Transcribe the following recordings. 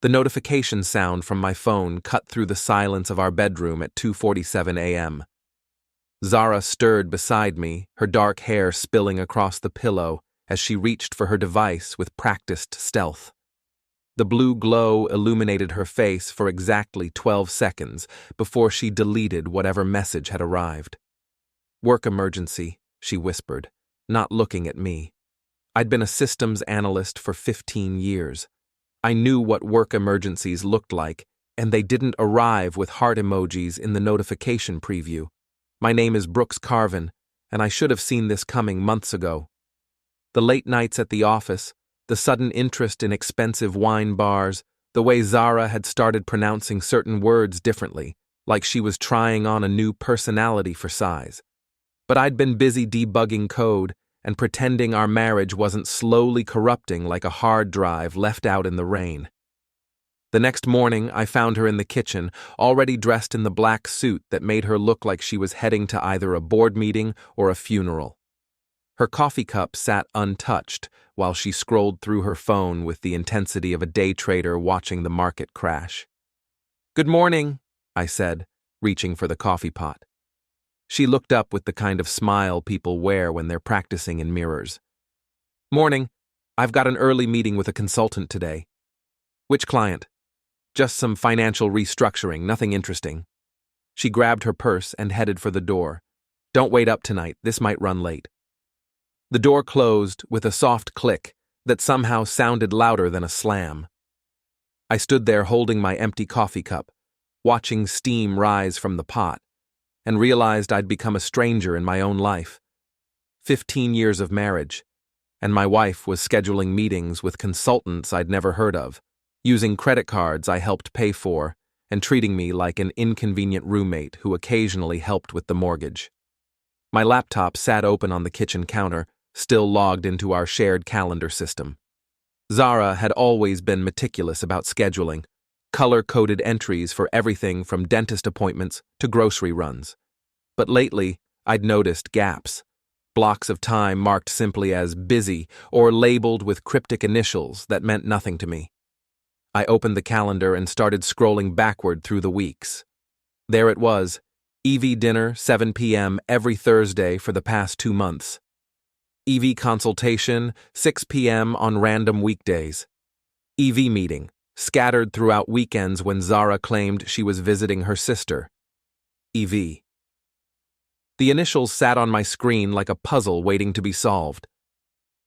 The notification sound from my phone cut through the silence of our bedroom at 2:47 a.m. Zara stirred beside me, her dark hair spilling across the pillow as she reached for her device with practiced stealth. The blue glow illuminated her face for exactly 12 seconds before she deleted whatever message had arrived. "Work emergency," she whispered, not looking at me. I'd been a systems analyst for 15 years. I knew what work emergencies looked like, and they didn't arrive with heart emojis in the notification preview. My name is Carven, and I should have seen this coming months ago. The late nights at the office, the sudden interest in expensive wine bars, the way Zara had started pronouncing certain words differently, like she was trying on a new personality for size. But I'd been busy debugging code and pretending our marriage wasn't slowly corrupting like a hard drive left out in the rain. The next morning, I found her in the kitchen, already dressed in the black suit that made her look like she was heading to either a board meeting or a funeral. Her coffee cup sat untouched while she scrolled through her phone with the intensity of a day trader watching the market crash. "Good morning," I said, reaching for the coffee pot. She looked up with the kind of smile people wear when they're practicing in mirrors. "Morning. I've got an early meeting with a consultant today." "Which client?" "Just some financial restructuring, nothing interesting." She grabbed her purse and headed for the door. "Don't wait up tonight, this might run late." The door closed with a soft click that somehow sounded louder than a slam. I stood there holding my empty coffee cup, watching steam rise from the pot, and realized I'd become a stranger in my own life. 15 years of marriage, and my wife was scheduling meetings with consultants I'd never heard of, using credit cards I helped pay for, and treating me like an inconvenient roommate who occasionally helped with the mortgage. My laptop sat open on the kitchen counter, still logged into our shared calendar system. Zara had always been meticulous about scheduling, color-coded entries for everything from dentist appointments to grocery runs. But lately, I'd noticed gaps, blocks of time marked simply as busy or labeled with cryptic initials that meant nothing to me. I opened the calendar and started scrolling backward through the weeks. There it was, EV dinner, 7 p.m. every Thursday for the past 2 months. EV consultation, 6 p.m. on random weekdays. EV meeting, scattered throughout weekends when Zara claimed she was visiting her sister. EV. The initials sat on my screen like a puzzle waiting to be solved.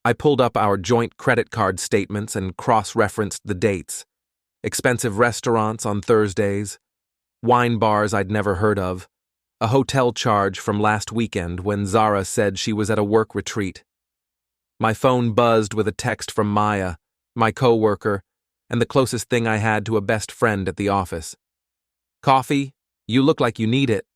I pulled up our joint credit card statements and cross-referenced the dates. Expensive restaurants on Thursdays, wine bars I'd never heard of, a hotel charge from last weekend when Zara said she was at a work retreat. My phone buzzed with a text from Maya, my co-worker, and the closest thing I had to a best friend at the office. "Coffee? You look like you need it."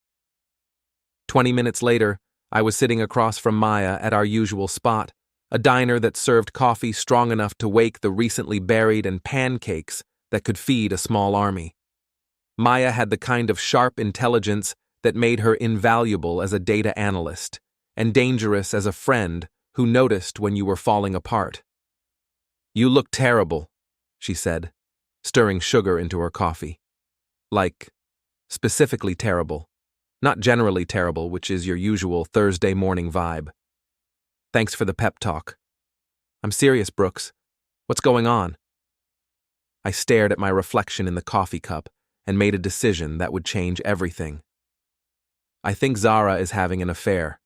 20 minutes later, I was sitting across from Maya at our usual spot, a diner that served coffee strong enough to wake the recently buried and pancakes that could feed a small army. Maya had the kind of sharp intelligence that made her invaluable as a data analyst, and dangerous as a friend who noticed when you were falling apart. "You look terrible," she said, stirring sugar into her coffee. Like, specifically terrible. Not generally terrible, which is your usual Thursday morning vibe. "Thanks for the pep talk." "I'm serious, Brooks. What's going on?" I stared at my reflection in the coffee cup and made a decision that would change everything. "I think Zara is having an affair."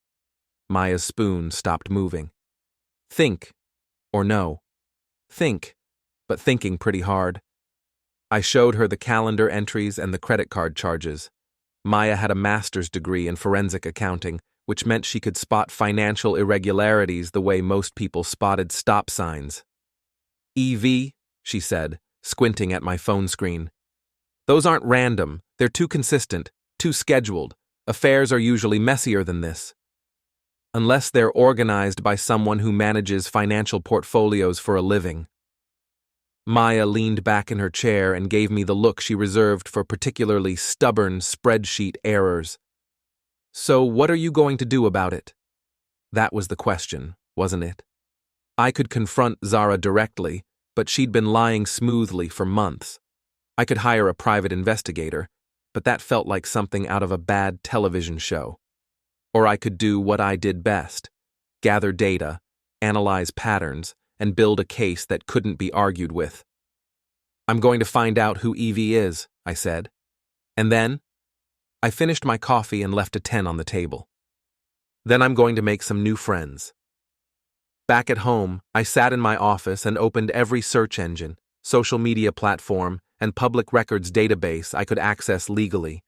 Maya's spoon stopped moving. "Think, or no. Think, but thinking pretty hard." I showed her the calendar entries and the credit card charges. Maya had a master's degree in forensic accounting, which meant she could spot financial irregularities the way most people spotted stop signs. "EV," she said, squinting at my phone screen. "Those aren't random. They're too consistent, too scheduled. Affairs are usually messier than this. Unless they're organized by someone who manages financial portfolios for a living." Maya leaned back in her chair and gave me the look she reserved for particularly stubborn spreadsheet errors. "So what are you going to do about it?" That was the question, wasn't it? I could confront Zara directly, but she'd been lying smoothly for months, I could hire a private investigator, but that felt like something out of a bad television show. Or I could do what I did best: gather data, analyze patterns, and build a case that couldn't be argued with. "I'm going to find out who Evie is," I said. And then I finished my coffee and left a 10 on the table. Then I'm going to make some new friends. Back at home, I sat in my office and opened every search engine, social media platform, and public records database I could access legally.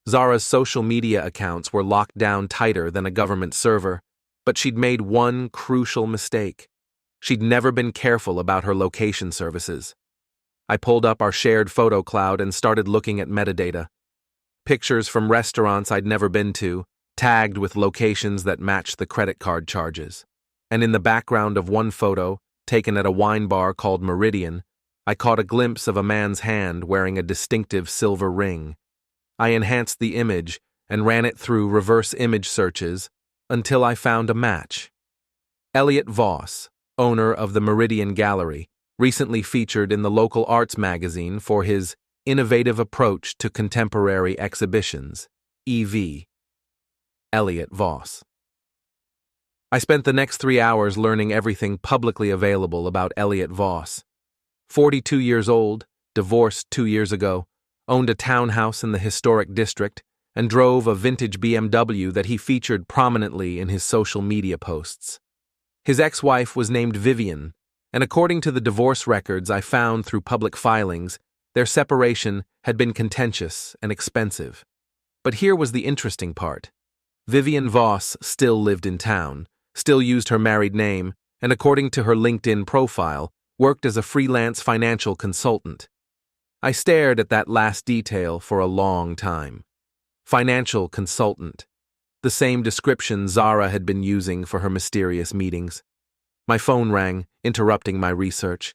Zara's social media accounts were locked down tighter than a government server, but she'd made one crucial mistake. She'd never been careful about her location services. I pulled up our shared photo cloud and started looking at metadata. Pictures from restaurants I'd never been to, tagged with locations that matched the credit card charges. And in the background of one photo, taken at a wine bar called Meridian, I caught a glimpse of a man's hand wearing a distinctive silver ring. I enhanced the image and ran it through reverse image searches until I found a match. Elliot Voss, owner of the Meridian Gallery, recently featured in the local arts magazine for his innovative approach to contemporary exhibitions, EV. Elliot Voss. I spent the next 3 hours learning everything publicly available about Elliot Voss. 42 years old, divorced 2 years ago, owned a townhouse in the historic district, and drove a vintage BMW that he featured prominently in his social media posts. His ex-wife was named Vivian, and according to the divorce records I found through public filings, their separation had been contentious and expensive. But here was the interesting part. Vivian Voss still lived in town, still used her married name, and according to her LinkedIn profile, worked as a freelance financial consultant. I stared at that last detail for a long time. Financial consultant. The same description Zara had been using for her mysterious meetings. My phone rang, interrupting my research.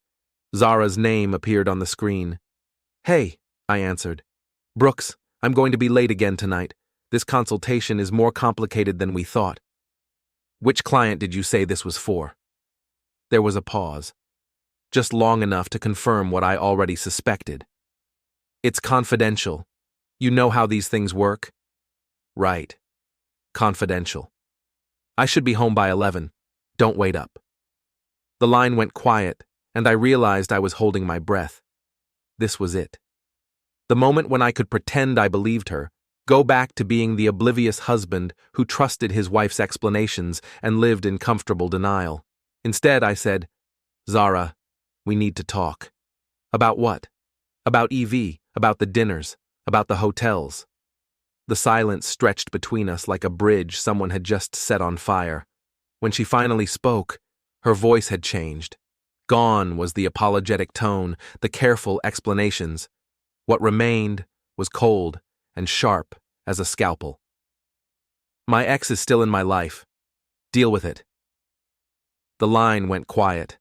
Zara's name appeared on the screen. "Hey," I answered. "Brooks, I'm going to be late again tonight. This consultation is more complicated than we thought." "Which client did you say this was for?" There was a pause, just long enough to confirm what I already suspected. "It's confidential. You know how these things work?" "Right. Confidential. I should be home by 11. Don't wait up." The line went quiet, and I realized I was holding my breath. This was it. The moment when I could pretend I believed her, go back to being the oblivious husband who trusted his wife's explanations and lived in comfortable denial. Instead, I said, "Zara, we need to talk." "About what?" "About EV, about the dinners, about the hotels." The silence stretched between us like a bridge someone had just set on fire. When she finally spoke, her voice had changed. Gone was the apologetic tone, the careful explanations. What remained was cold and sharp as a scalpel. "My ex is still in my life. Deal with it." The line went quiet.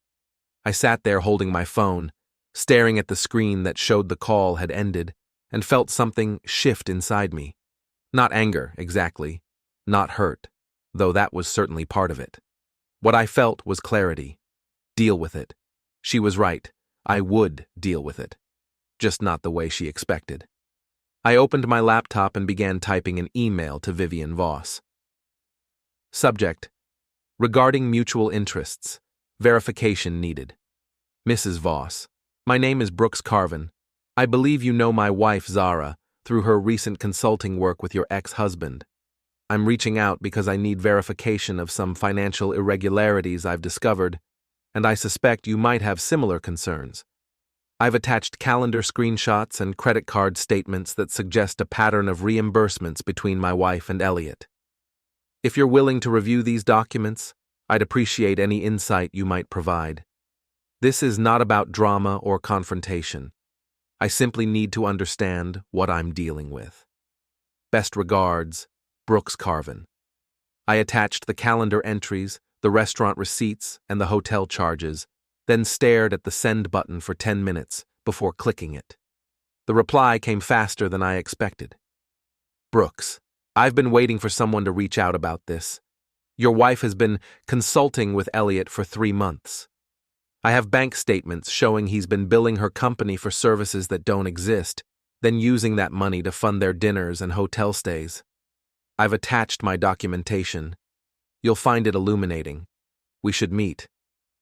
I sat there holding my phone, staring at the screen that showed the call had ended, and felt something shift inside me. Not anger, exactly. Not hurt, though that was certainly part of it. What I felt was clarity. Deal with it. She was right. I would deal with it. Just not the way she expected. I opened my laptop and began typing an email to Vivian Voss. Subject: Regarding mutual interests. Verification needed. Mrs. Voss, my name is Brooks Carven. I believe you know my wife Zara through her recent consulting work with your ex-husband. I'm reaching out because I need verification of some financial irregularities I've discovered, and I suspect you might have similar concerns. I've attached calendar screenshots and credit card statements that suggest a pattern of reimbursements between my wife and Elliot. If you're willing to review these documents, I'd appreciate any insight you might provide. This is not about drama or confrontation. I simply need to understand what I'm dealing with. Best regards, Brooks Carven. I attached the calendar entries, the restaurant receipts, and the hotel charges, then stared at the send button for 10 minutes before clicking it. The reply came faster than I expected. "Brooks, I've been waiting for someone to reach out about this. Your wife has been consulting with Elliot for 3 months. I have bank statements showing he's been billing her company for services that don't exist, then using that money to fund their dinners and hotel stays. I've attached my documentation. You'll find it illuminating. We should meet.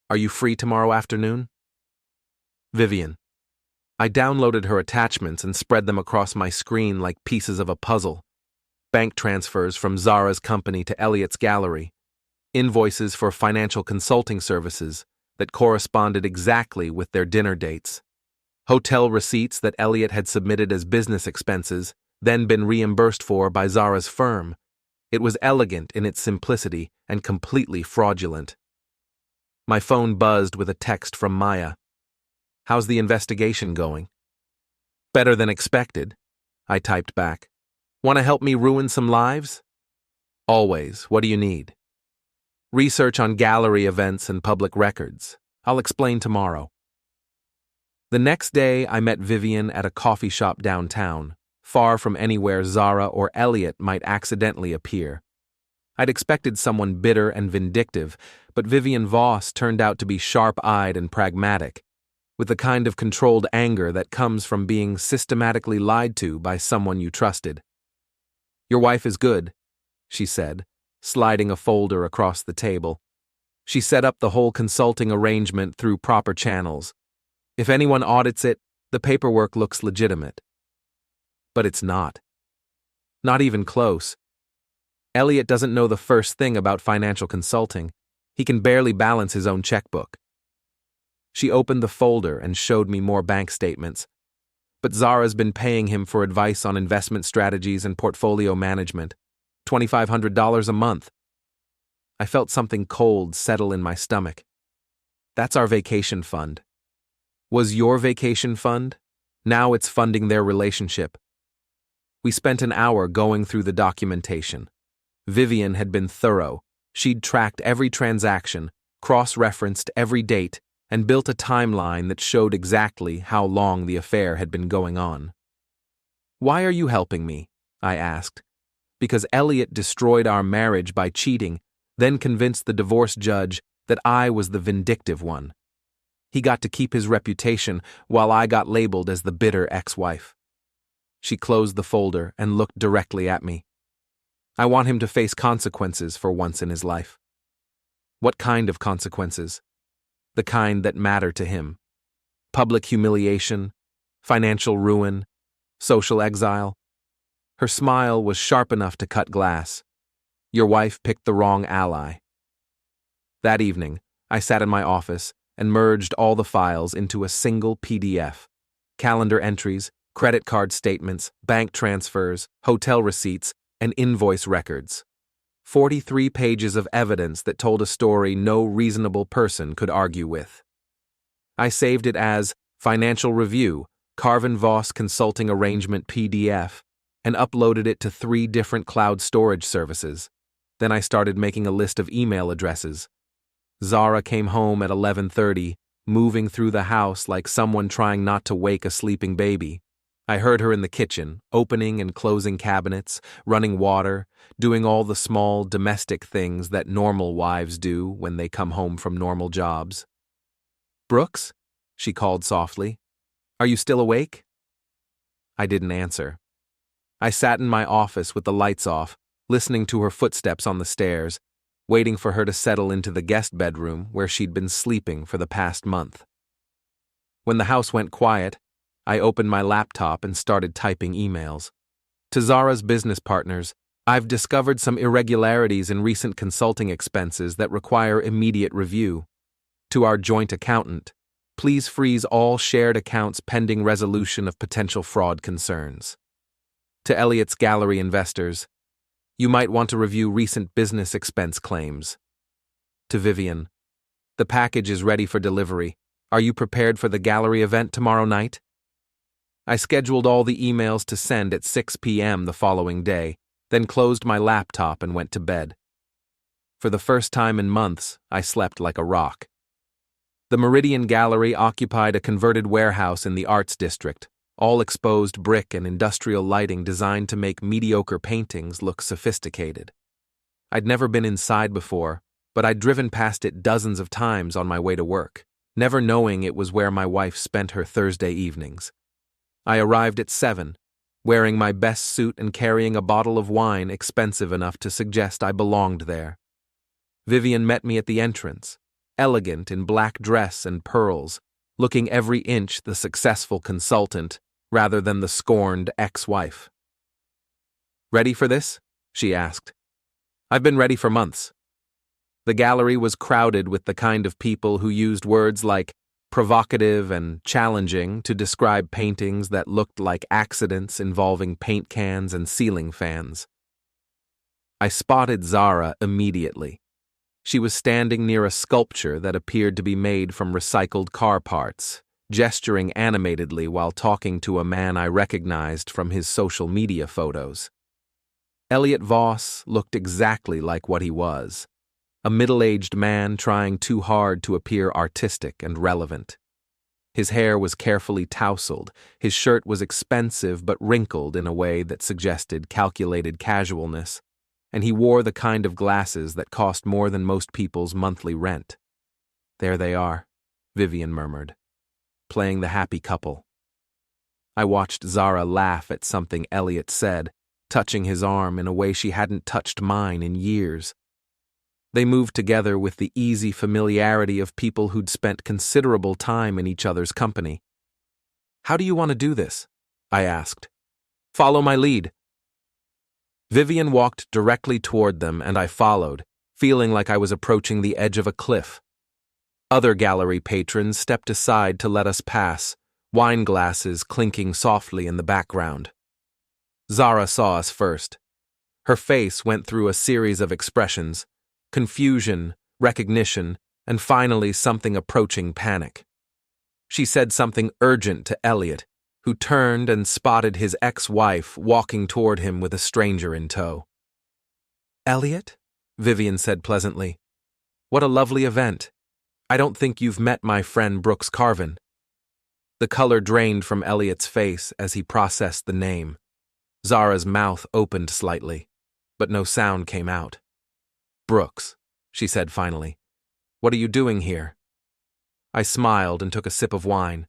Are you free tomorrow afternoon? Vivian. I downloaded her attachments and spread them across my screen like pieces of a puzzle. Bank transfers from Zara's company to Elliot's gallery. Invoices for financial consulting services that corresponded exactly with their dinner dates. Hotel receipts that Elliot had submitted as business expenses, then been reimbursed for by Zara's firm. It was elegant in its simplicity and completely fraudulent. My phone buzzed with a text from Maya. How's the investigation going? Better than expected, I typed back. Want to help me ruin some lives? Always. What do you need? Research on gallery events and public records. I'll explain tomorrow. The next day, I met Vivian at a coffee shop downtown, far from anywhere Zara or Elliot might accidentally appear. I'd expected someone bitter and vindictive, but Vivian Voss turned out to be sharp-eyed and pragmatic, with the kind of controlled anger that comes from being systematically lied to by someone you trusted. Your wife is good, she said, sliding a folder across the table. She set up the whole consulting arrangement through proper channels. If anyone audits it, the paperwork looks legitimate. But it's not. Not even close. Elliot doesn't know the first thing about financial consulting. He can barely balance his own checkbook. She opened the folder and showed me more bank statements. But Zara's been paying him for advice on investment strategies and portfolio management. $2,500 a month. I felt something cold settle in my stomach. That's our vacation fund. Was your vacation fund? Now it's funding their relationship. We spent an hour going through the documentation. Vivian had been thorough. She'd tracked every transaction, cross-referenced every date, and built a timeline that showed exactly how long the affair had been going on. Why are you helping me? I asked. Because Elliot destroyed our marriage by cheating, then convinced the divorce judge that I was the vindictive one. He got to keep his reputation while I got labeled as the bitter ex-wife. She closed the folder and looked directly at me. I want him to face consequences for once in his life. What kind of consequences? The kind that matter to him. Public humiliation, financial ruin, social exile. Her smile was sharp enough to cut glass. Your wife picked the wrong ally. That evening, I sat in my office and merged all the files into a single PDF. Calendar entries, credit card statements, bank transfers, hotel receipts, and invoice records. 43 pages of evidence that told a story no reasonable person could argue with. I saved it as Financial Review, Carven Voss Consulting Arrangement PDF, and uploaded it to 3 different cloud storage services. Then I started making a list of email addresses. Zara came home at 11:30, moving through the house like someone trying not to wake a sleeping baby. I heard her in the kitchen, opening and closing cabinets, running water, doing all the small domestic things that normal wives do when they come home from normal jobs. Brooks? She called softly. Are you still awake? I didn't answer. I sat in my office with the lights off, listening to her footsteps on the stairs, waiting for her to settle into the guest bedroom where she'd been sleeping for the past month. When the house went quiet, I opened my laptop and started typing emails. To Zara's business partners, I've discovered some irregularities in recent consulting expenses that require immediate review. To our joint accountant, please freeze all shared accounts pending resolution of potential fraud concerns. To Elliot's gallery investors, you might want to review recent business expense claims. To Vivian, the package is ready for delivery. Are you prepared for the gallery event tomorrow night? I scheduled all the emails to send at 6 p.m. the following day, then closed my laptop and went to bed. For the first time in months, I slept like a rock. The Meridian Gallery occupied a converted warehouse in the Arts District, all exposed brick and industrial lighting designed to make mediocre paintings look sophisticated. I'd never been inside before, but I'd driven past it dozens of times on my way to work. never knowing it was where my wife spent her Thursday evenings. I arrived at 7, wearing my best suit and carrying a bottle of wine expensive enough to suggest I belonged there. Vivian met me at the entrance, elegant in black dress and pearls, looking every inch the successful consultant rather than the scorned ex-wife. "Ready for this?" she asked. "I've been ready for months." The gallery was crowded with the kind of people who used words like provocative and challenging to describe paintings that looked like accidents involving paint cans and ceiling fans. I spotted Zara immediately. She was standing near a sculpture that appeared to be made from recycled car parts, gesturing animatedly while talking to a man I recognized from his social media photos. Elliot Voss looked exactly like what he was. A middle-aged man trying too hard to appear artistic and relevant. His hair was carefully tousled, his shirt was expensive but wrinkled in a way that suggested calculated casualness, and he wore the kind of glasses that cost more than most people's monthly rent. "There they are," Vivian murmured, "playing the happy couple." I watched Zara laugh at something Elliot said, touching his arm in a way she hadn't touched mine in years. They moved together with the easy familiarity of people who'd spent considerable time in each other's company. "How do you want to do this?" I asked. "Follow my lead." Vivian walked directly toward them and I followed, feeling like I was approaching the edge of a cliff. Other gallery patrons stepped aside to let us pass, wine glasses clinking softly in the background. Zara saw us first. Her face went through a series of expressions: confusion, recognition, and finally something approaching panic. She said something urgent to Elliot, who turned and spotted his ex-wife walking toward him with a stranger in tow. "Elliot?" Vivian said pleasantly. "What a lovely event. I don't think you've met my friend Brooks Carven." The color drained from Elliot's face as he processed the name. Zara's mouth opened slightly, but no sound came out. "Brooks," she said finally. "What are you doing here?" I smiled and took a sip of wine.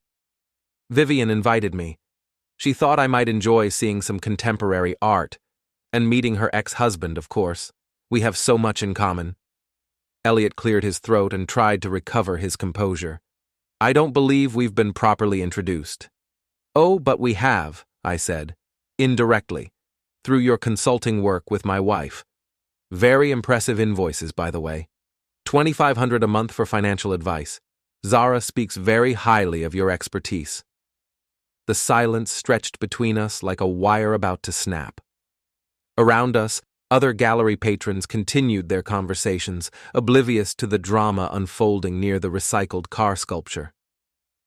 Vivian invited me. She thought I might enjoy seeing some contemporary art, and meeting her ex-husband, of course. We have so much in common. Elliot cleared his throat and tried to recover his composure. "I don't believe we've been properly introduced." "Oh, but we have," I said, "indirectly, through your consulting work with my wife. Very impressive invoices, by the way. $2,500 a month for financial advice. Zara speaks very highly of your expertise." The silence stretched between us like a wire about to snap. Around us, other gallery patrons continued their conversations, oblivious to the drama unfolding near the recycled car sculpture.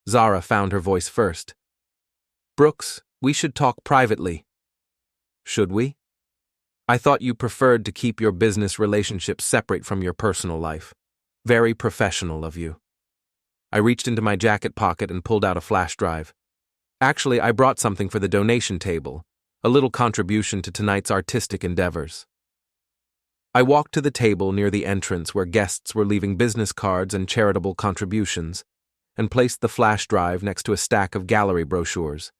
Zara found her voice first. "Brooks, we should talk privately." "Should we? I thought you preferred to keep your business relationships separate from your personal life. Very professional of you." I reached into my jacket pocket and pulled out a flash drive. "Actually, I brought something for the donation table, a little contribution to tonight's artistic endeavors." I walked to the table near the entrance where guests were leaving business cards and charitable contributions, and placed the flash drive next to a stack of gallery brochures.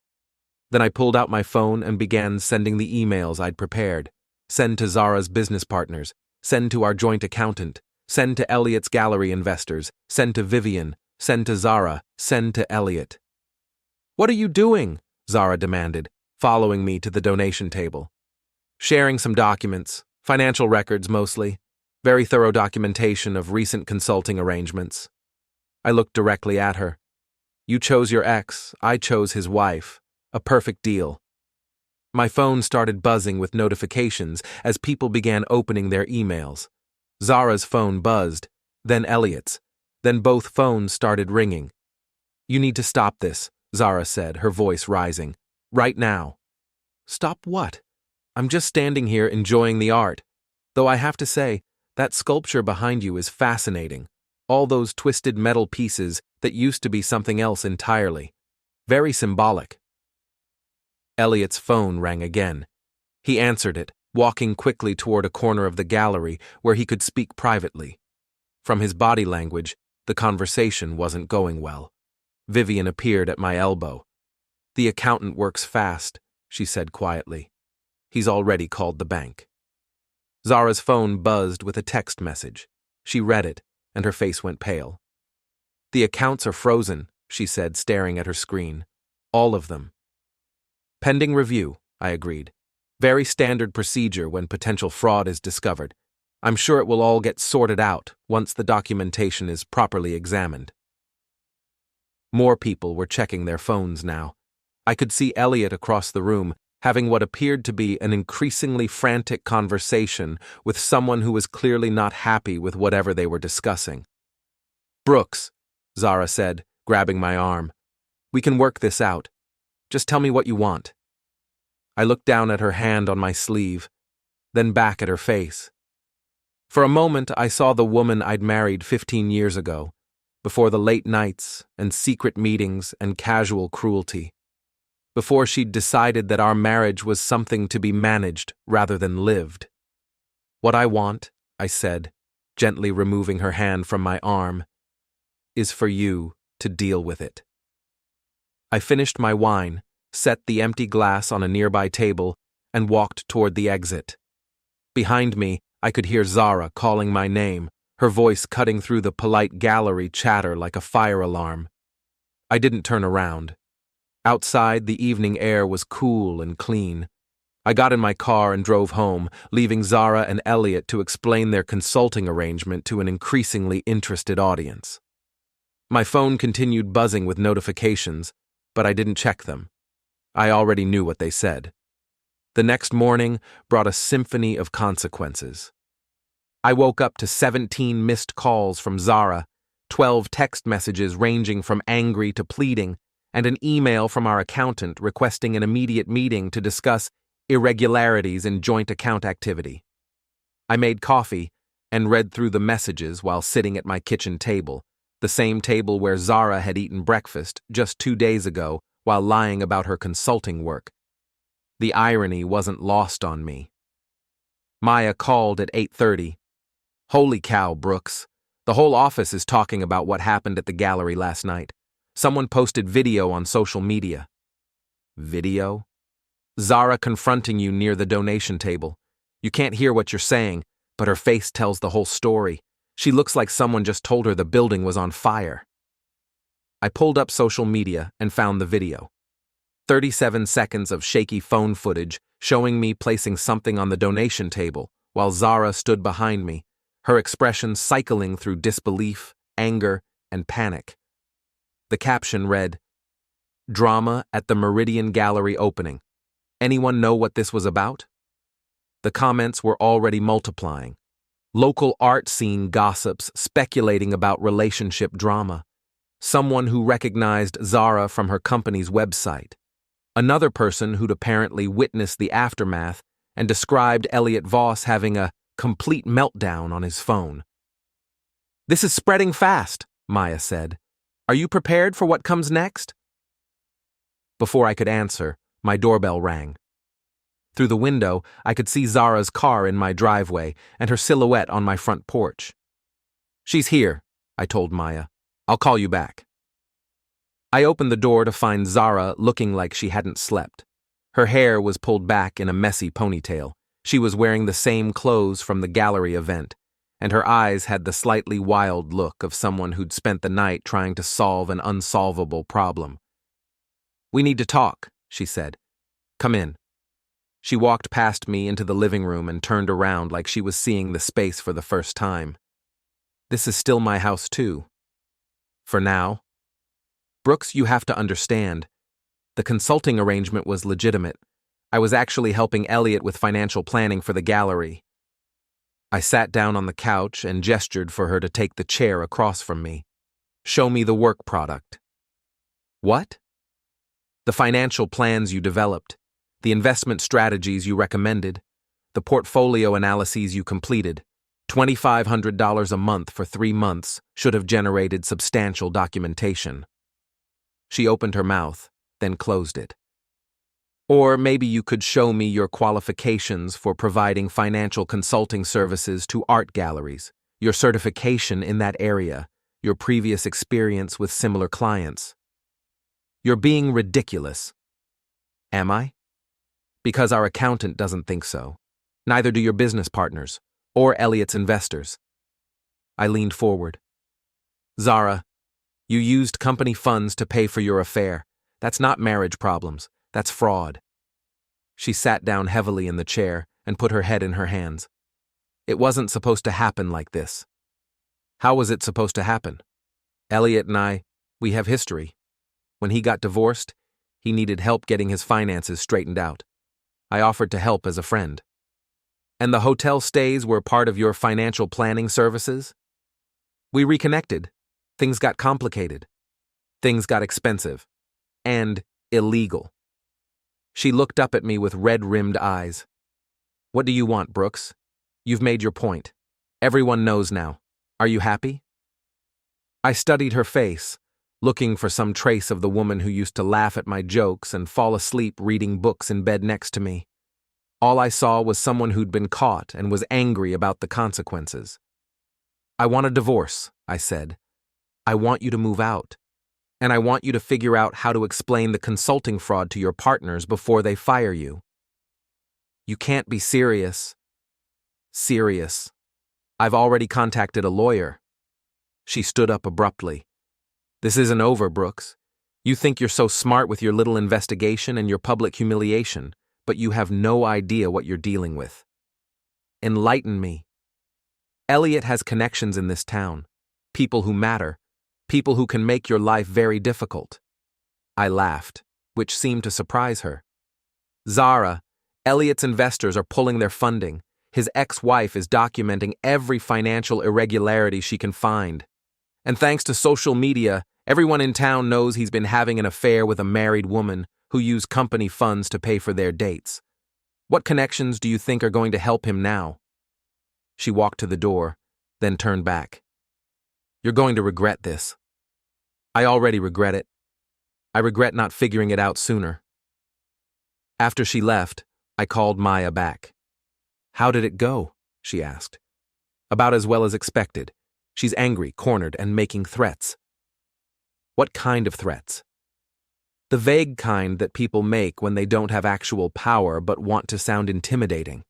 Then I pulled out my phone and began sending the emails I'd prepared. Send to Zara's business partners, send to our joint accountant, send to Elliot's gallery investors, send to Vivian, send to Zara, send to Elliot. "What are you doing?" Zara demanded, following me to the donation table. "Sharing some documents, financial records mostly, very thorough documentation of recent consulting arrangements." I looked directly at her. "You chose your ex, I chose his wife. A perfect deal." My phone started buzzing with notifications as people began opening their emails. Zara's phone buzzed, then Elliot's, then both phones started ringing. "You need to stop this," Zara said, her voice rising. "Right now." "Stop what?" "I'm just standing here enjoying the art. Though I have to say, that sculpture behind you is fascinating. All those twisted metal pieces that used to be something else entirely. Very symbolic." Elliot's phone rang again. He answered it, walking quickly toward a corner of the gallery where he could speak privately. From his body language, The conversation wasn't going well. Vivian appeared at my elbow. "The accountant works fast," she said quietly. "He's already called the bank." Zara's phone buzzed with a text message. She read it, and her face went pale. "The accounts are frozen," she said, staring at her screen. "All of them." "Pending review," I agreed. "Very standard procedure when potential fraud is discovered. I'm sure it will all get sorted out once the documentation is properly examined." More people were checking their phones now. I could see Elliot across the room, having what appeared to be an increasingly frantic conversation with someone who was clearly not happy with whatever they were discussing. "Brooks," Zara said, grabbing my arm, "we can work this out. Just tell me what you want." I looked down at her hand on my sleeve, then back at her face. For a moment, I saw the woman I'd married 15 years ago, before the late nights and secret meetings and casual cruelty. Before she'd decided that our marriage was something to be managed rather than lived. "What I want," I said, gently removing her hand from my arm, "is for you to deal with it." I finished my wine, set the empty glass on a nearby table, and walked toward the exit. Behind me, I could hear Zara calling my name, her voice cutting through the polite gallery chatter like a fire alarm. I didn't turn around. Outside, the evening air was cool and clean. I got in my car and drove home, leaving Zara and Elliot to explain their consulting arrangement to an increasingly interested audience. My phone continued buzzing with notifications, but I didn't check them. I already knew what they said. The next morning brought a symphony of consequences. I woke up to 17 missed calls from Zara, 12 text messages ranging from angry to pleading, and an email from our accountant requesting an immediate meeting to discuss irregularities in joint account activity. I made coffee and read through the messages while sitting at my kitchen table, the same table where Zara had eaten breakfast just 2 days ago while lying about her consulting work. The irony wasn't lost on me. Maya called at 8:30. "Holy cow, Brooks. The whole office is talking about what happened at the gallery last night. Someone posted video on social media." "Video?" "Zara confronting you near the donation table. You can't hear what you're saying, but her face tells the whole story. She looks like someone just told her the building was on fire." I pulled up social media and found the video. 37 seconds of shaky phone footage showing me placing something on the donation table while Zara stood behind me, her expression cycling through disbelief, anger, and panic. The caption read, "Drama at the Meridian Gallery opening. Anyone know what this was about?" The comments were already multiplying. Local art scene gossips speculating about relationship drama. Someone who recognized Zara from her company's website. Another person who'd apparently witnessed the aftermath and described Elliot Voss having a complete meltdown on his phone. "This is spreading fast," Maya said. "Are you prepared for what comes next?" Before I could answer, my doorbell rang. Through the window, I could see Zara's car in my driveway and her silhouette on my front porch. "She's here," I told Maya. "I'll call you back." I opened the door to find Zara looking like she hadn't slept. Her hair was pulled back in a messy ponytail. She was wearing the same clothes from the gallery event, and her eyes had the slightly wild look of someone who'd spent the night trying to solve an unsolvable problem. "We need to talk," she said. "Come in." She walked past me into the living room and turned around like she was seeing the space for the first time. "This is still my house too. For now." "Brooks, you have to understand. The consulting arrangement was legitimate. I was actually helping Elliot with financial planning for the gallery." I sat down on the couch and gestured for her to take the chair across from me. "Show me the work product." "What?" "The financial plans you developed, the investment strategies you recommended, the portfolio analyses you completed. $2,500 a month for 3 months should have generated substantial documentation." She opened her mouth, then closed it. "Or maybe you could show me your qualifications for providing financial consulting services to art galleries, your certification in that area, your previous experience with similar clients. You're being ridiculous. Am I? Because our accountant doesn't think so. Neither do your business partners, or Elliot's investors. I leaned forward. Zara, you used company funds to pay for your affair. That's not marriage problems, that's fraud. She sat down heavily in the chair and put her head in her hands. It wasn't supposed to happen like this. How was it supposed to happen? Elliot and we have history. When he got divorced, he needed help getting his finances straightened out. I offered to help as a friend. And the hotel stays were part of your financial planning services? We reconnected. Things got complicated. Things got expensive. And illegal. She looked up at me with red-rimmed eyes. What do you want, Brooks? You've made your point. Everyone knows now. Are you happy? I studied her face, looking for some trace of the woman who used to laugh at my jokes and fall asleep reading books in bed next to me. All I saw was someone who'd been caught and was angry about the consequences. I want a divorce, I said. I want you to move out. And I want you to figure out how to explain the consulting fraud to your partners before they fire you. You can't be serious. Serious. I've already contacted a lawyer. She stood up abruptly. This isn't over, Brooks. You think you're so smart with your little investigation and your public humiliation, but you have no idea what you're dealing with. Enlighten me. Elliot has connections in this town. People who matter. People who can make your life very difficult. I laughed, which seemed to surprise her. Zara, Elliot's investors are pulling their funding. His ex-wife is documenting every financial irregularity she can find. And thanks to social media, everyone in town knows he's been having an affair with a married woman who used company funds to pay for their dates. What connections do you think are going to help him now? She walked to the door, then turned back. You're going to regret this. I already regret it. I regret not figuring it out sooner. After she left, I called Maya back. How did it go? She asked. About as well as expected. She's angry, cornered, and making threats. What kind of threats? The vague kind that people make when they don't have actual power but want to sound intimidating.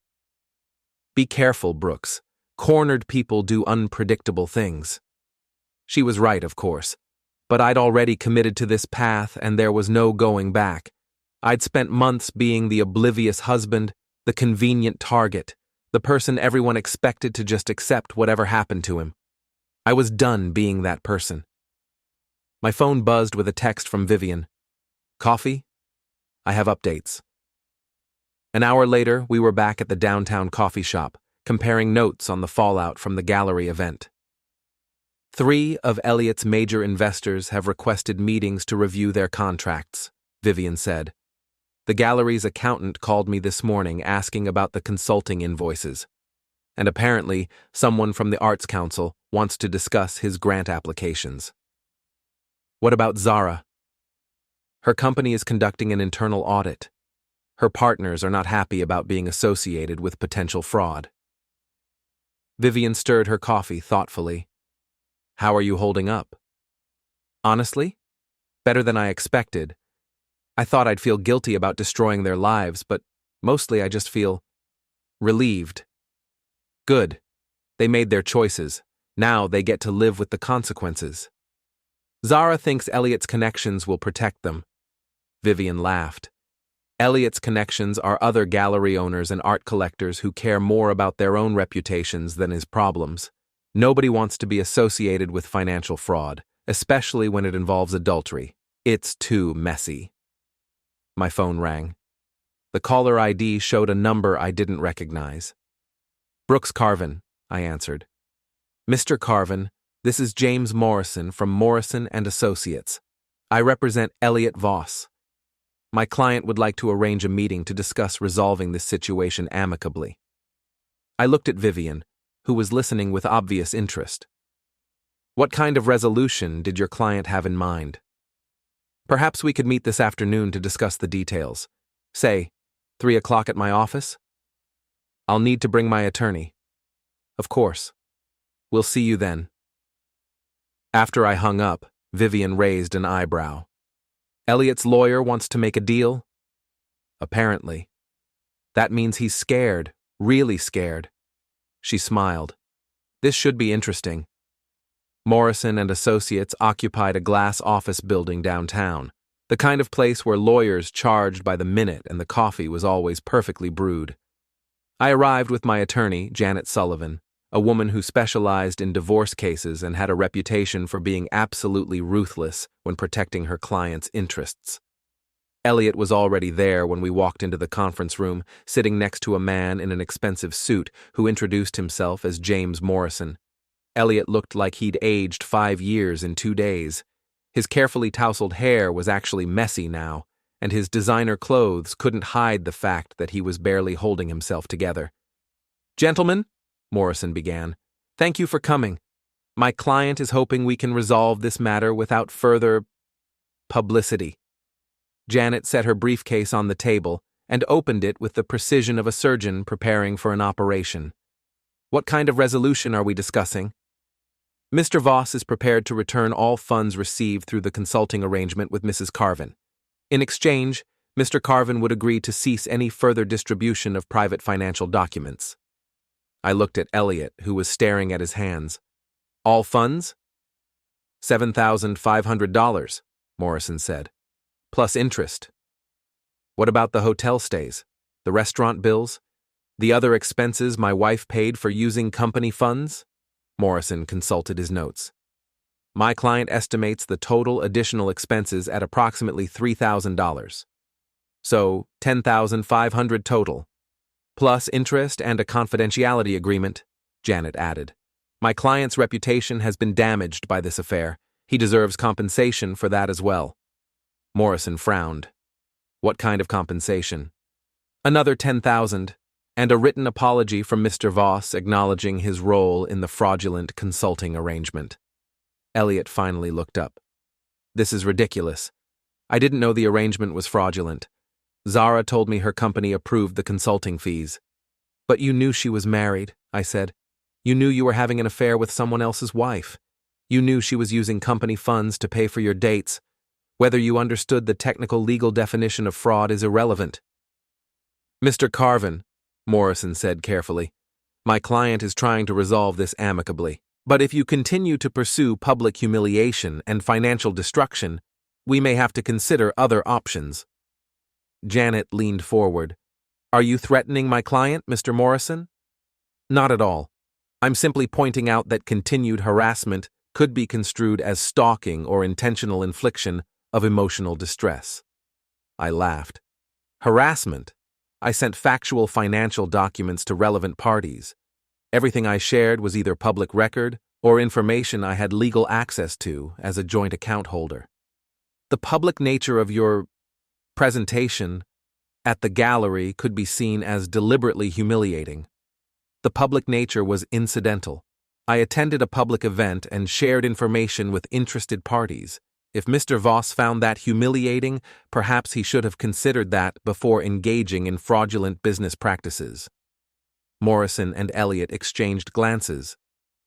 Be careful, Brooks. Cornered people do unpredictable things. She was right, of course, but I'd already committed to this path and there was no going back. I'd spent months being the oblivious husband, the convenient target, the person everyone expected to just accept whatever happened to him. I was done being that person. My phone buzzed with a text from Vivian. Coffee? I have updates. An hour later, we were back at the downtown coffee shop, comparing notes on the fallout from the gallery event. 3 of Elliot's major investors have requested meetings to review their contracts, Vivian said. The gallery's accountant called me this morning asking about the consulting invoices. And apparently, someone from the Arts Council wants to discuss his grant applications. What about Zara? Her company is conducting an internal audit. Her partners are not happy about being associated with potential fraud. Vivian stirred her coffee thoughtfully. How are you holding up? Honestly, better than I expected. I thought I'd feel guilty about destroying their lives, but mostly I just feel relieved. Good. They made their choices. Now they get to live with the consequences. Zara thinks Elliot's connections will protect them. Vivian laughed. Elliot's connections are other gallery owners and art collectors who care more about their own reputations than his problems. Nobody wants to be associated with financial fraud, especially when it involves adultery. It's too messy. My phone rang. The caller ID showed a number I didn't recognize. Brooks Carven, I answered. Mr. Carven, this is James Morrison from Morrison & Associates. I represent Elliot Voss. My client would like to arrange a meeting to discuss resolving this situation amicably. I looked at Vivian, who was listening with obvious interest. What kind of resolution did your client have in mind? Perhaps we could meet this afternoon to discuss the details. Say, 3 o'clock at my office? I'll need to bring my attorney. Of course. We'll see you then. After I hung up, Vivian raised an eyebrow. Elliot's lawyer wants to make a deal? Apparently. That means he's scared, really scared. She smiled. This should be interesting. Morrison and Associates occupied a glass office building downtown, the kind of place where lawyers charged by the minute and the coffee was always perfectly brewed. I arrived with my attorney, Janet Sullivan, a woman who specialized in divorce cases and had a reputation for being absolutely ruthless when protecting her clients' interests. Elliot was already there when we walked into the conference room, sitting next to a man in an expensive suit who introduced himself as James Morrison. Elliot looked like he'd aged 5 years in 2 days. His carefully tousled hair was actually messy now, and his designer clothes couldn't hide the fact that he was barely holding himself together. "Gentlemen," Morrison began, "thank you for coming. My client is hoping we can resolve this matter without further publicity." Janet set her briefcase on the table and opened it with the precision of a surgeon preparing for an operation. "What kind of resolution are we discussing?" "Mr. Voss is prepared to return all funds received through the consulting arrangement with Mrs. Carven. In exchange, Mr. Carven would agree to cease any further distribution of private financial documents." I looked at Elliot, who was staring at his hands. "All funds?" $7,500, Morrison said, "plus interest." "What about the hotel stays, the restaurant bills, the other expenses my wife paid for using company funds?" Morrison consulted his notes. "My client estimates the total additional expenses at approximately $3,000. So, $10,500 total. Plus interest and a confidentiality agreement," Janet added. "My client's reputation has been damaged by this affair. He deserves compensation for that as well." Morrison frowned. "What kind of compensation?" "Another $10,000, and a written apology from Mr. Voss acknowledging his role in the fraudulent consulting arrangement." Elliot finally looked up. "This is ridiculous. I didn't know the arrangement was fraudulent. Zara told me her company approved the consulting fees." "But you knew she was married," I said. "You knew you were having an affair with someone else's wife. You knew she was using company funds to pay for your dates. Whether you understood the technical legal definition of fraud is irrelevant." "Mr. Carven," Morrison said carefully, "my client is trying to resolve this amicably. But if you continue to pursue public humiliation and financial destruction, we may have to consider other options." Janet leaned forward. "Are you threatening my client, Mr. Morrison?" "Not at all. I'm simply pointing out that continued harassment could be construed as stalking or intentional infliction of emotional distress." I laughed. "Harassment? I sent factual financial documents to relevant parties. Everything I shared was either public record or information I had legal access to as a joint account holder. The public nature of your presentation at the gallery could be seen as deliberately humiliating. The public nature was incidental. I attended a public event and shared information with interested parties. If Mr. Voss found that humiliating, perhaps he should have considered that before engaging in fraudulent business practices." Morrison and Elliot exchanged glances.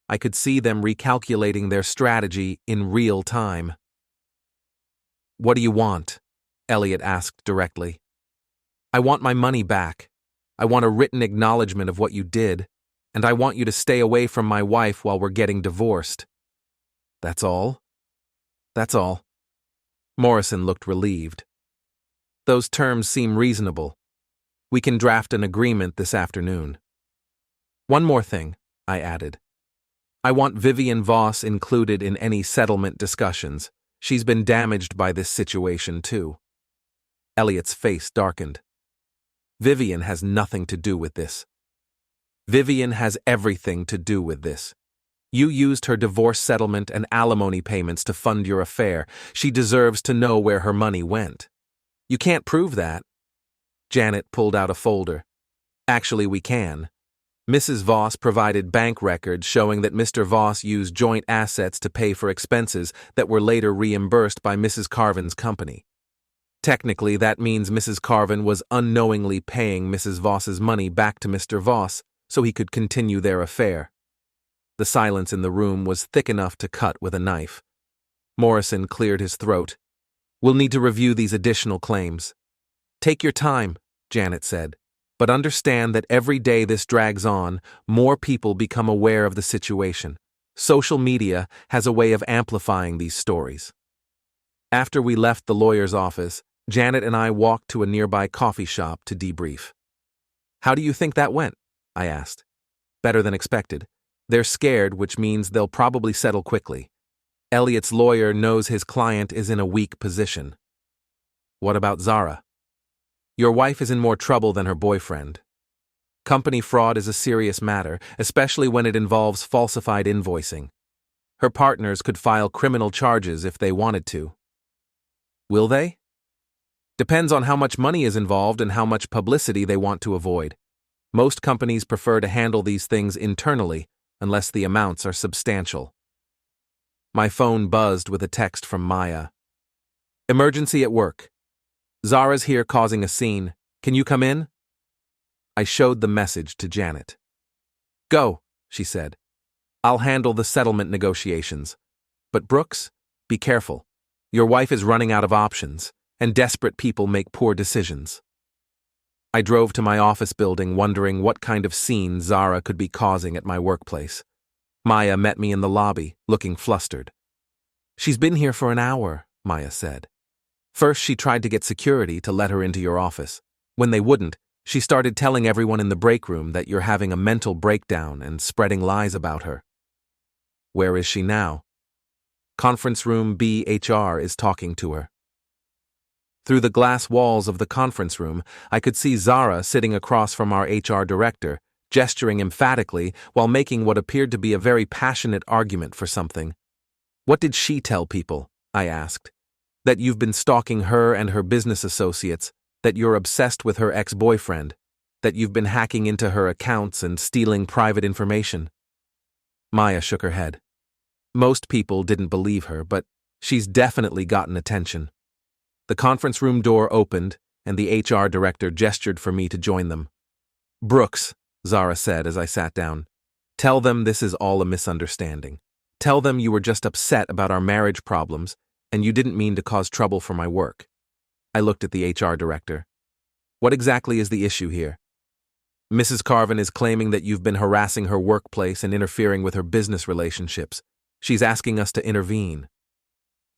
I could see them recalculating their strategy in real time. "What do you want?" Elliot asked directly. "I want my money back. I want a written acknowledgement of what you did, and I want you to stay away from my wife while we're getting divorced." "That's all?" "That's all." Morrison looked relieved. "Those terms seem reasonable. We can draft an agreement this afternoon." "One more thing," I added. "I want Vivian Voss included in any settlement discussions. She's been damaged by this situation, too." Elliot's face darkened. "Vivian has nothing to do with this." "Vivian has everything to do with this. You used her divorce settlement and alimony payments to fund your affair. She deserves to know where her money went." "You can't prove that." Janet pulled out a folder. "Actually, we can. Mrs. Voss provided bank records showing that Mr. Voss used joint assets to pay for expenses that were later reimbursed by Mrs. Carven's company. Technically, that means Mrs. Carven was unknowingly paying Mrs. Voss's money back to Mr. Voss so he could continue their affair." The silence in the room was thick enough to cut with a knife. Morrison cleared his throat. "We'll need to review these additional claims." "Take your time," Janet said, "but understand that every day this drags on, more people become aware of the situation. Social media has a way of amplifying these stories." After we left the lawyer's office, Janet and I walked to a nearby coffee shop to debrief. "How do you think that went?" I asked. "Better than expected. They're scared, which means they'll probably settle quickly. Elliot's lawyer knows his client is in a weak position." "What about Zara?" "Your wife is in more trouble than her boyfriend. Company fraud is a serious matter, especially when it involves falsified invoicing. Her partners could file criminal charges if they wanted to." "Will they?" "Depends on how much money is involved and how much publicity they want to avoid. Most companies prefer to handle these things internally, unless the amounts are substantial." My phone buzzed with a text from Maya. "Emergency at work. Zara's here causing a scene. Can you come in?" I showed the message to Janet. "Go," she said. "I'll handle the settlement negotiations. But Brooks, be careful. Your wife is running out of options, and desperate people make poor decisions." I drove to my office building wondering what kind of scene Zara could be causing at my workplace. Maya met me in the lobby, looking flustered. "She's been here for an hour," Maya said. "First she tried to get security to let her into your office. When they wouldn't, she started telling everyone in the break room that you're having a mental breakdown and spreading lies about her." "Where is she now?" "Conference room B HR is talking to her." Through the glass walls of the conference room, I could see Zara sitting across from our HR director, gesturing emphatically while making what appeared to be a very passionate argument for something. "What did she tell people?" I asked. "That you've been stalking her and her business associates, that you're obsessed with her ex-boyfriend, that you've been hacking into her accounts and stealing private information?" Maya shook her head. "Most people didn't believe her, but she's definitely gotten attention." The conference room door opened, and the HR director gestured for me to join them. "Brooks," Zara said as I sat down, "tell them this is all a misunderstanding. Tell them you were just upset about our marriage problems, and you didn't mean to cause trouble for my work." I looked at the HR director. "What exactly is the issue here?" "Mrs. Carven is claiming that you've been harassing her workplace and interfering with her business relationships. She's asking us to intervene."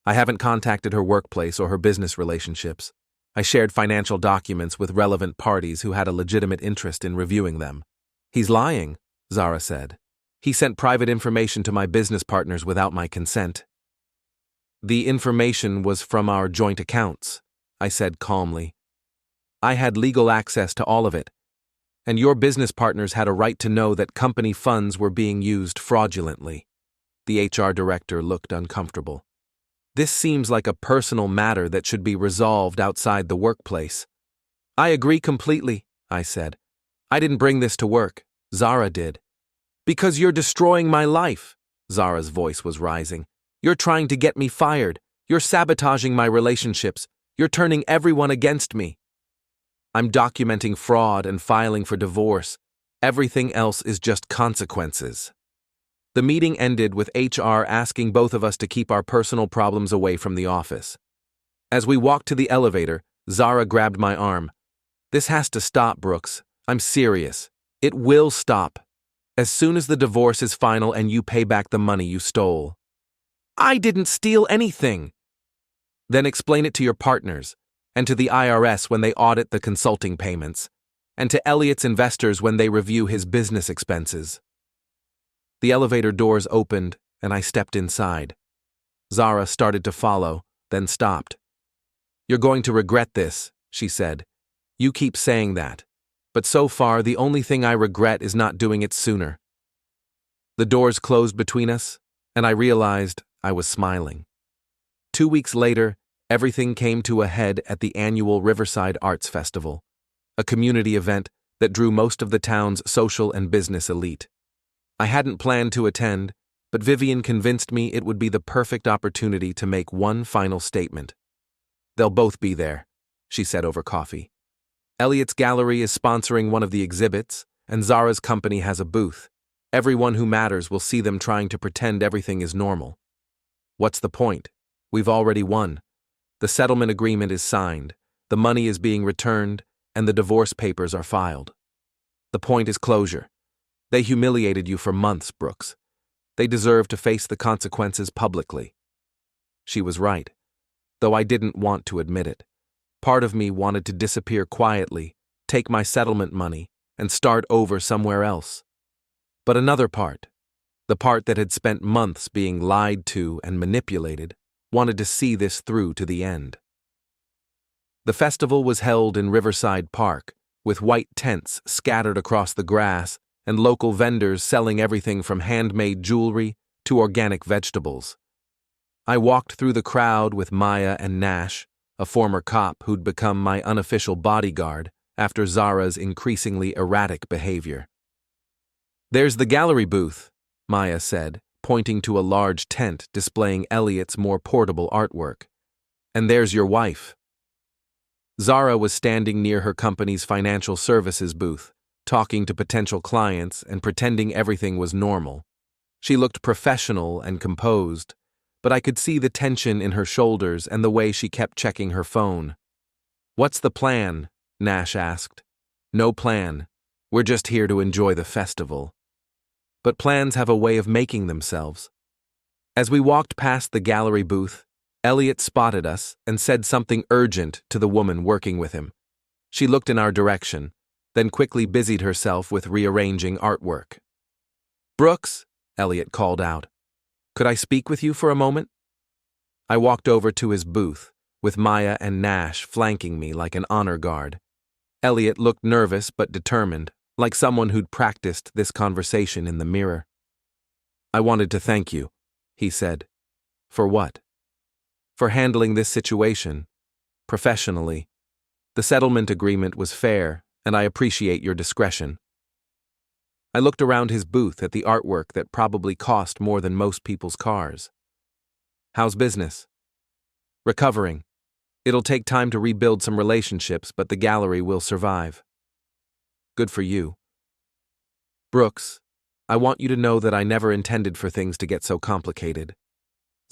"I haven't contacted her workplace or her business relationships. I shared financial documents with relevant parties who had a legitimate interest in reviewing them." "He's lying," Zara said. "He sent private information to my business partners without my consent." "The information was from our joint accounts," I said calmly. "I had legal access to all of it, and your business partners had a right to know that company funds were being used fraudulently." The HR director looked uncomfortable. "This seems like a personal matter that should be resolved outside the workplace." "I agree completely," I said. "I didn't bring this to work. Zara did." "Because you're destroying my life." Zara's voice was rising. "You're trying to get me fired. You're sabotaging my relationships. You're turning everyone against me." "I'm documenting fraud and filing for divorce. Everything else is just consequences." The meeting ended with HR asking both of us to keep our personal problems away from the office. As we walked to the elevator, Zara grabbed my arm. "This has to stop, Brooks. I'm serious. It will stop. As soon as the divorce is final and you pay back the money you stole." "I didn't steal anything." "Then explain it to your partners, and to the IRS when they audit the consulting payments, and to Elliot's investors when they review his business expenses." The elevator doors opened, and I stepped inside. Zara started to follow, then stopped. "You're going to regret this," she said. "You keep saying that. But so far, the only thing I regret is not doing it sooner." The doors closed between us, and I realized I was smiling. 2 weeks later, everything came to a head at the annual Riverside Arts Festival, a community event that drew most of the town's social and business elite. I hadn't planned to attend, but Vivian convinced me it would be the perfect opportunity to make one final statement. "They'll both be there," she said over coffee. "Elliot's gallery is sponsoring one of the exhibits, and Zara's company has a booth. Everyone who matters will see them trying to pretend everything is normal. What's the point? We've already won. The settlement agreement is signed, the money is being returned, and the divorce papers are filed. The point is closure. They humiliated you for months, Brooks. They deserve to face the consequences publicly. She was right, though I didn't want to admit it. Part of me wanted to disappear quietly, take my settlement money, and start over somewhere else. But another part, the part that had spent months being lied to and manipulated, wanted to see this through to the end. The festival was held in Riverside Park, with white tents scattered across the grass and local vendors selling everything from handmade jewelry to organic vegetables. I walked through the crowd with Maya and Nash, a former cop who'd become my unofficial bodyguard after Zara's increasingly erratic behavior. "There's the gallery booth," Maya said, pointing to a large tent displaying Elliot's more portable artwork. "And there's your wife." Zara was standing near her company's financial services booth, talking to potential clients and pretending everything was normal. She looked professional and composed, but I could see the tension in her shoulders and the way she kept checking her phone. "What's the plan?" Nash asked. "No plan. We're just here to enjoy the festival." But plans have a way of making themselves. As we walked past the gallery booth, Elliot spotted us and said something urgent to the woman working with him. She looked in our direction, then quickly busied herself with rearranging artwork. "Brooks," Elliot called out, "could I speak with you for a moment?" I walked over to his booth, with Maya and Nash flanking me like an honor guard. Elliot looked nervous but determined, like someone who'd practiced this conversation in the mirror. "I wanted to thank you," he said. "For what?" "For handling this situation, professionally. The settlement agreement was fair, and I appreciate your discretion." I looked around his booth at the artwork that probably cost more than most people's cars. "How's business?" "Recovering. It'll take time to rebuild some relationships, but the gallery will survive." "Good for you." "Brooks, I want you to know that I never intended for things to get so complicated.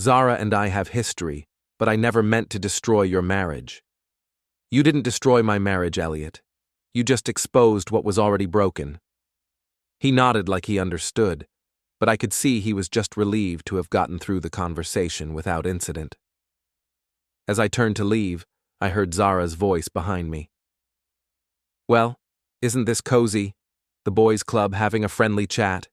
Zara and I have history, but I never meant to destroy your marriage." "You didn't destroy my marriage, Elliot. You just exposed what was already broken." He nodded like he understood, but I could see he was just relieved to have gotten through the conversation without incident. As I turned to leave, I heard Zara's voice behind me. "Well, isn't this cozy? The boys' club having a friendly chat?"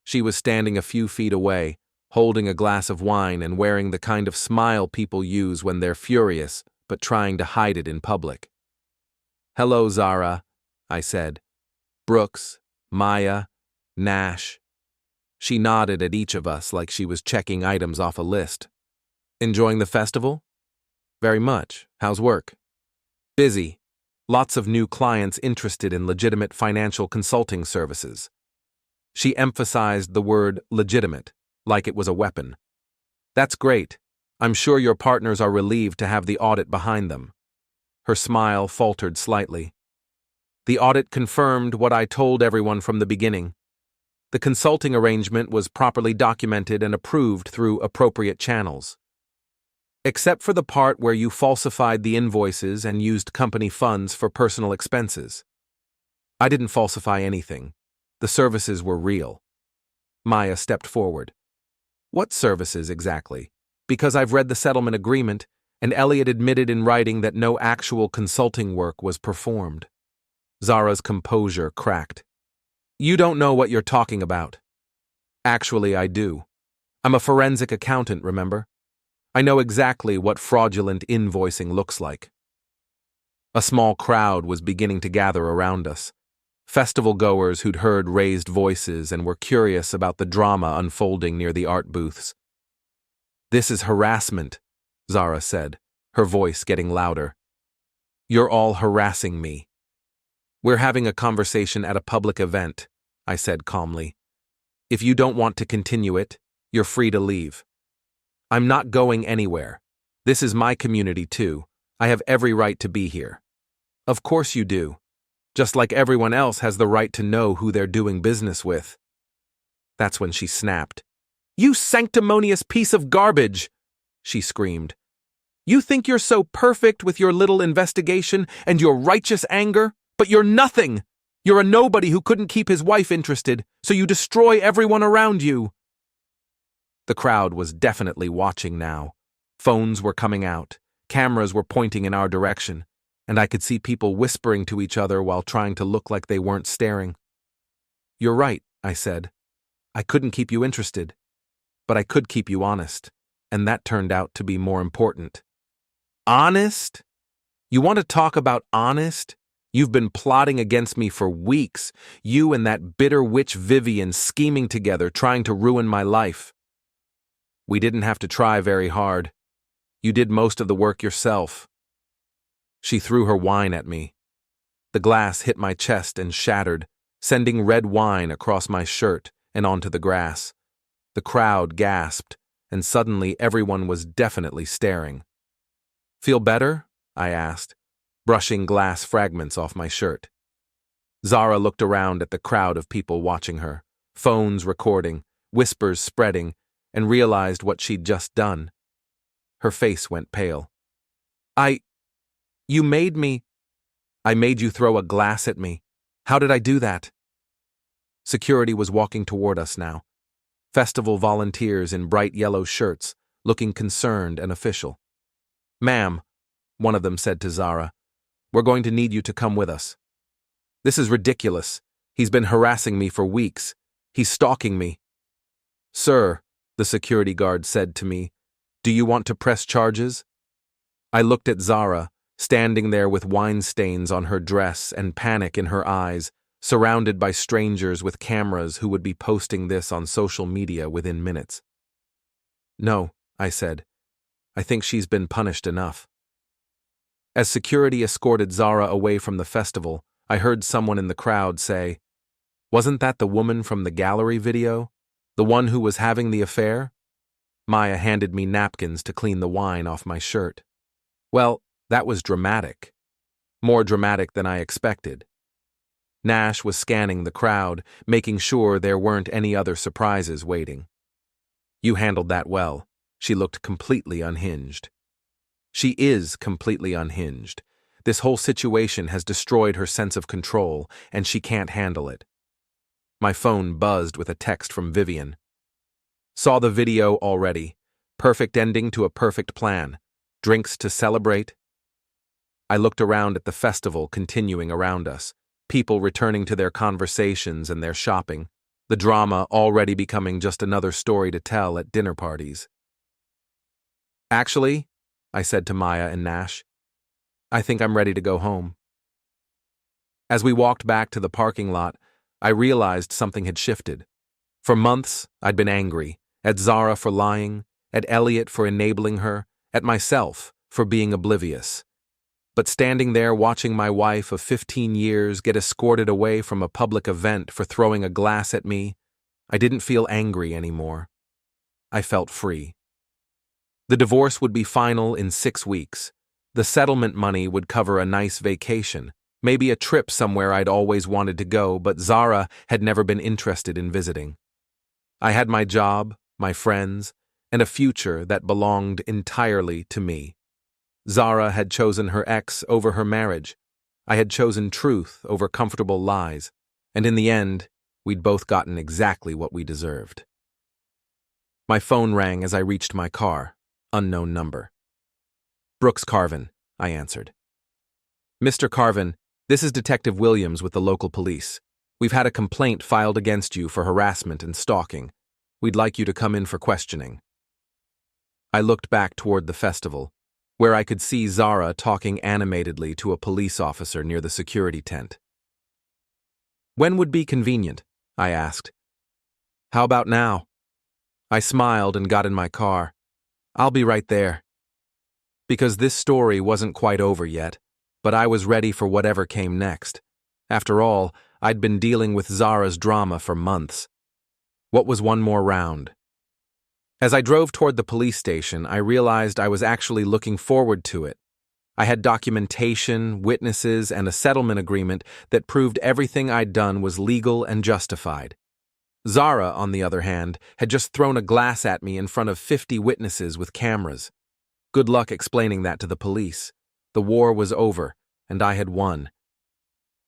She was standing a few feet away, holding a glass of wine and wearing the kind of smile people use when they're furious, but trying to hide it in public. "Hello, Zara," I said. "Brooks, Maya, Nash." She nodded at each of us like she was checking items off a list. "Enjoying the festival?" "Very much. How's work?" "Busy. Lots of new clients interested in legitimate financial consulting services." She emphasized the word legitimate, like it was a weapon. "That's great. I'm sure your partners are relieved to have the audit behind them." Her smile faltered slightly. "The audit confirmed what I told everyone from the beginning. The consulting arrangement was properly documented and approved through appropriate channels. Except for the part where you falsified the invoices and used company funds for personal expenses." "I didn't falsify anything. The services were real." Maya stepped forward. "What services exactly? Because I've read the settlement agreement, and Elliot admitted in writing that no actual consulting work was performed." Zara's composure cracked. "You don't know what you're talking about." "Actually, I do. I'm a forensic accountant, remember? I know exactly what fraudulent invoicing looks like." A small crowd was beginning to gather around us. Festival goers who'd heard raised voices and were curious about the drama unfolding near the art booths. "This is harassment," Zara said, her voice getting louder. "You're all harassing me." "We're having a conversation at a public event," I said calmly. "If you don't want to continue it, you're free to leave." "I'm not going anywhere. This is my community too. I have every right to be here." "Of course you do. Just like everyone else has the right to know who they're doing business with." That's when she snapped. "You sanctimonious piece of garbage!" she screamed. "You think you're so perfect with your little investigation and your righteous anger, but you're nothing! You're a nobody who couldn't keep his wife interested, so you destroy everyone around you." The crowd was definitely watching now. Phones were coming out, cameras were pointing in our direction, and I could see people whispering to each other while trying to look like they weren't staring. "You're right," I said. "I couldn't keep you interested. But I could keep you honest, and that turned out to be more important." "Honest? You want to talk about honest? You've been plotting against me for weeks, you and that bitter witch Vivian scheming together, trying to ruin my life." "We didn't have to try very hard. You did most of the work yourself." She threw her wine at me. The glass hit my chest and shattered, sending red wine across my shirt and onto the grass. The crowd gasped, and suddenly everyone was definitely staring. "Feel better?" I asked, brushing glass fragments off my shirt. Zara looked around at the crowd of people watching her, phones recording, whispers spreading, and realized what she'd just done. Her face went pale. You made me. I made you throw a glass at me. How did I do that?" Security was walking toward us now. Festival volunteers in bright yellow shirts, looking concerned and official. "Ma'am," one of them said to Zara, "we're going to need you to come with us. This is ridiculous. He's been harassing me for weeks. He's stalking me." "Sir," the security guard said to me, "do you want to press charges?" I looked at Zara, standing there with wine stains on her dress and panic in her eyes, surrounded by strangers with cameras who would be posting this on social media within minutes. "No," I said. "I think she's been punished enough." As security escorted Zara away from the festival, I heard someone in the crowd say, "Wasn't that the woman from the gallery video? The one who was having the affair?" Maya handed me napkins to clean the wine off my shirt. Well, that was dramatic. More dramatic than I expected. Nash was scanning the crowd, making sure there weren't any other surprises waiting. "You handled that well." She looked completely unhinged. She is completely unhinged. This whole situation has destroyed her sense of control, and she can't handle it. My phone buzzed with a text from Vivian. "Saw the video already. Perfect ending to a perfect plan. Drinks to celebrate?" I looked around at the festival continuing around us, people returning to their conversations and their shopping, the drama already becoming just another story to tell at dinner parties. "Actually," I said to Maya and Nash, "I think I'm ready to go home." As we walked back to the parking lot, I realized something had shifted. For months, I'd been angry, at Zara for lying, at Elliot for enabling her, at myself for being oblivious. But standing there watching my wife of 15 years get escorted away from a public event for throwing a glass at me, I didn't feel angry anymore. I felt free. The divorce would be final in 6 weeks. The settlement money would cover a nice vacation, maybe a trip somewhere I'd always wanted to go, but Zara had never been interested in visiting. I had my job, my friends, and a future that belonged entirely to me. Zara had chosen her ex over her marriage. I had chosen truth over comfortable lies, and in the end, we'd both gotten exactly what we deserved. My phone rang as I reached my car. Unknown number. "Brooks Carven," I answered. "Mr. Carven, this is Detective Williams with the local police. We've had a complaint filed against you for harassment and stalking. We'd like you to come in for questioning." I looked back toward the festival, where I could see Zara talking animatedly to a police officer near the security tent. "When would be convenient?" I asked. "How about now?" I smiled and got in my car. "I'll be right there." Because this story wasn't quite over yet, but I was ready for whatever came next. After all, I'd been dealing with Zara's drama for months. What was one more round? As I drove toward the police station, I realized I was actually looking forward to it. I had documentation, witnesses, and a settlement agreement that proved everything I'd done was legal and justified. Zara, on the other hand, had just thrown a glass at me in front of 50 witnesses with cameras. Good luck explaining that to the police. The war was over, and I had won.